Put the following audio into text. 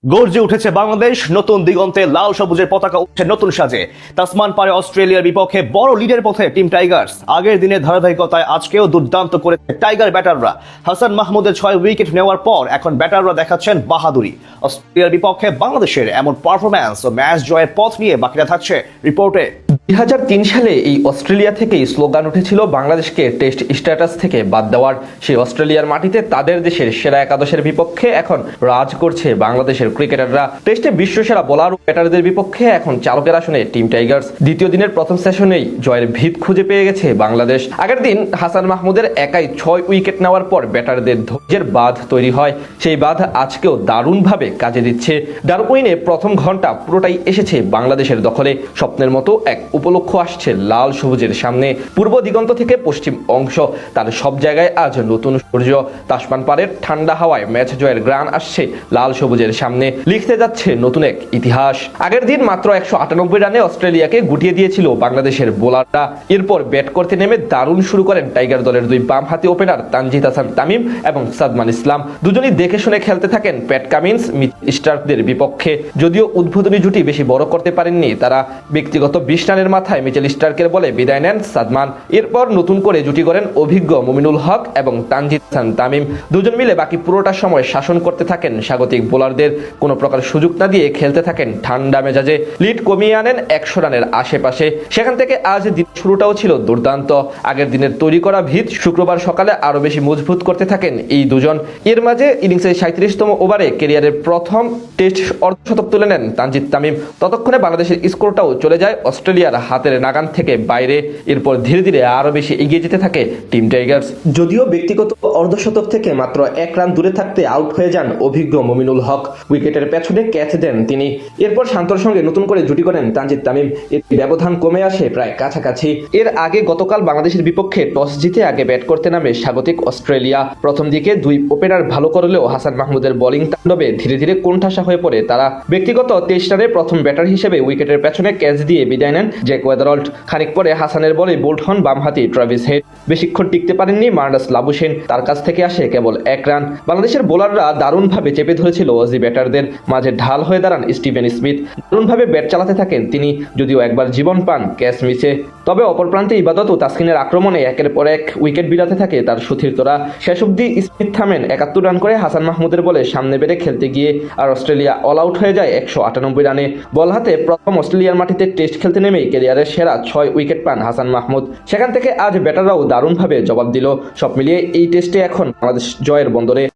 গর্জে উঠেছে বাংলাদেশ, নতুন দিগন্তে লাল সবুজের পতাকা উঠছে নতুন সাজে। তাসমান পারে অস্ট্রেলিয়ার বিপক্ষে বড় লিডের পথে টিম টাইগার্স। আগের দিনের ধারাবাহিকতায় আজকেও দুর্দান্ত করেছে টাইগার ব্যাটাররা। হাসান মাহমুদের 6 উইকেট নেওয়ার পর এখন ব্যাটাররা দেখাচ্ছেন বাহাদুরি। অস্ট্রেলিয়ার বিপক্ষে বাংলাদেশের এমন পারফরম্যান্স ও ম্যাচ জয়ের পথ নিয়ে বাকিরা থাকছে রিপোর্টে। 2003 সালে এই অস্ট্রেলিয়া থেকেই স্লোগান উঠেছিল বাংলাদেশকে টেস্ট স্ট্যাটাস থেকে বাদ দেওয়ার। সেই অস্ট্রেলিয়ার মাটিতে তাদের দেশের সেরা একাদশের বিপক্ষে এখন রাজ করছে বাংলাদেশের ক্রিকেটাররা। টেস্টে বিশ্বসেরা বোলার ও ব্যাটারদের বিপক্ষে এখন চালকের আসনে টিম টাইগার্স। দ্বিতীয় দিনের প্রথম সেশনেই জয়ের ভিত খুঁজে পেয়ে গেছে বাংলাদেশ। আগের দিন হাসান মাহমুদের একাই 6 উইকেট নেওয়ার পর ব্যাটারদের ধৈর্যের বাঁধ তৈরি হয়। সেই বাঁধ আজকেও দারুণভাবে কাজে দিচ্ছে। ডারউইনে প্রথম ঘন্টা পুরোটাই এসেছে বাংলাদেশের দখলে। স্বপ্নের মতো এক উপলক্ষ আসছে লাল সবুজের সামনে। পূর্ব দিগন্ত থেকে পশ্চিম অংশ, তার সব জায়গায় আজ নতুন সূর্য। তাসমান পাড়ের ঠান্ডা হাওয়ায় ম্যাচ জয়ের গ্রান আসছে লাল সবুজের সামনে। লিখতে যাচ্ছে নতুন এক ইতিহাস। আগের দিন মাত্র 198 রানে অস্ট্রেলিয়াকে গুটিয়ে দিয়েছিল বাংলাদেশের বোলাররা। এরপর ব্যাট করতে নেমে দারুণ শুরু করেন টাইগার দলের দুই বামহাতি ওপেনার তানজিদ হাসান তামিম এবং সাদমান ইসলাম। দুজনই দেখে শুনে খেলতে থাকেন প্যাট কামিন্স, মিচেল স্টার্কদের বিপক্ষে। যদিও উদ্বোধনী জুটি বেশি বড় করতে পারেননি তারা। ব্যক্তিগত 20 রানের মাথায় মিচেল স্টার্কের বলে বিদায় নেন সাদমান। এরপর নতুন করে জুটি করেন অভিজ্ঞ মুমিনুল হক এবং তানজিদ হাসান তামিম। দুজন মিলে বাকি পুরোটা সময় শাসন করতে থাকেন স্বাগতিক বোলারদের। কোনো প্রকার সুযোগ না দিয়ে খেলতে থাকেন ঠান্ডা মেজাজে। লিড কমিয়ে আনেন 100 রানের আশেপাশে। সেখান থেকে আজ দিন শুরুটাও ছিল দুর্দান্ত। আগের দিনের তৈরি করা ভিত শুক্রবার সকালে আরো বেশি মজবুত করতে থাকেন এই দুজন। এর মাঝে ইনিংসের 37তম ওভারে ক্যারিয়ারের প্রথম টেস্ট অর্ধশতক তুলে নেন তানজিদ তামিম। ততক্ষণে বাংলাদেশের স্কোরটাও চলে যায় অস্ট্রেলিয়ার হাতের নাগান থেকে বাইরে। এরপর ধীরে ধীরে আরো বেশি এগিয়ে যেতে থাকে টিম টাইগার্স। যদিও ব্যক্তিগত অর্ধশতক থেকে মাত্র 1 রান দূরে থাকতে আউট হয়ে যান অভিজ্ঞ মুমিনুল হক। উইকেটের পেছনে ক্যাচ দেন তিনি। এরপর শান্তর সঙ্গে নতুন করে জুটি করেন তানজিদ তামিম। এর ব্যবধান কমে আসে প্রায় কাছাকাছি। এর আগে গতকাল বাংলাদেশের বিপক্ষে টস জিতে আগে ব্যাট করতে নামে স্বাগতিক অস্ট্রেলিয়া। প্রথম দিকে দুই ওপেনার ভালো করলেও হাসান মাহমুদের বোলিং তাণ্ডবে ধীরে ধীরে কোণঠাসা হয়ে পড়ে তারা। ব্যক্তিগত 23 রানে প্রথম ব্যাটার হিসেবে উইকেটের পেছনে ক্যাচ দিয়ে বিদায় নেন জ্যাক ওয়েদারল্ড। খানিক পরে হাসানের বলে বোল্ড হন বামহাতি ট্রাভিস হেড। বেশিক্ষণ টিকতে পারেননি মার্নাস লাবুশেন। তার কাছ থেকে আসে কেবল 1 রান। বাংলাদেশের বোলাররা দারুণভাবে চেপে ধরেছিল অজি ব্যাটারদের। মাঝে ঢাল হয়ে দাঁড়ান স্টিভেন স্মিথ। দারুণভাবে ব্যাট চালাতে থাকেন তিনি, যদিও একবার জীবন পান ক্যাচ মিসে। তবে অপর প্রান্তে ইবাদত ও তাসকিনের আক্রমণে একের পর এক উইকেট বিলাতে থাকে তার সতীর্থরা। শেষ অবধি স্মিথ থামেন 71 রান করে হাসান মাহমুদের বলে সামনে বেড়ে খেলতে গিয়ে। আর অস্ট্রেলিয়া অল আউট হয়ে যায় 198 রানে। বল হাতে প্রথম অস্ট্রেলিয়ার মাটিতে টেস্ট খেলতে নেমেই ক্যারিয়ারের সেরা 6 উইকেট পান হাসান মাহমুদ। সেখান থেকে আজ ব্যাটাররাও দারুণভাবে জবাব দিল। সব মিলিয়ে এই টেস্টে এখন বাংলাদেশ জয়ের বন্দরে।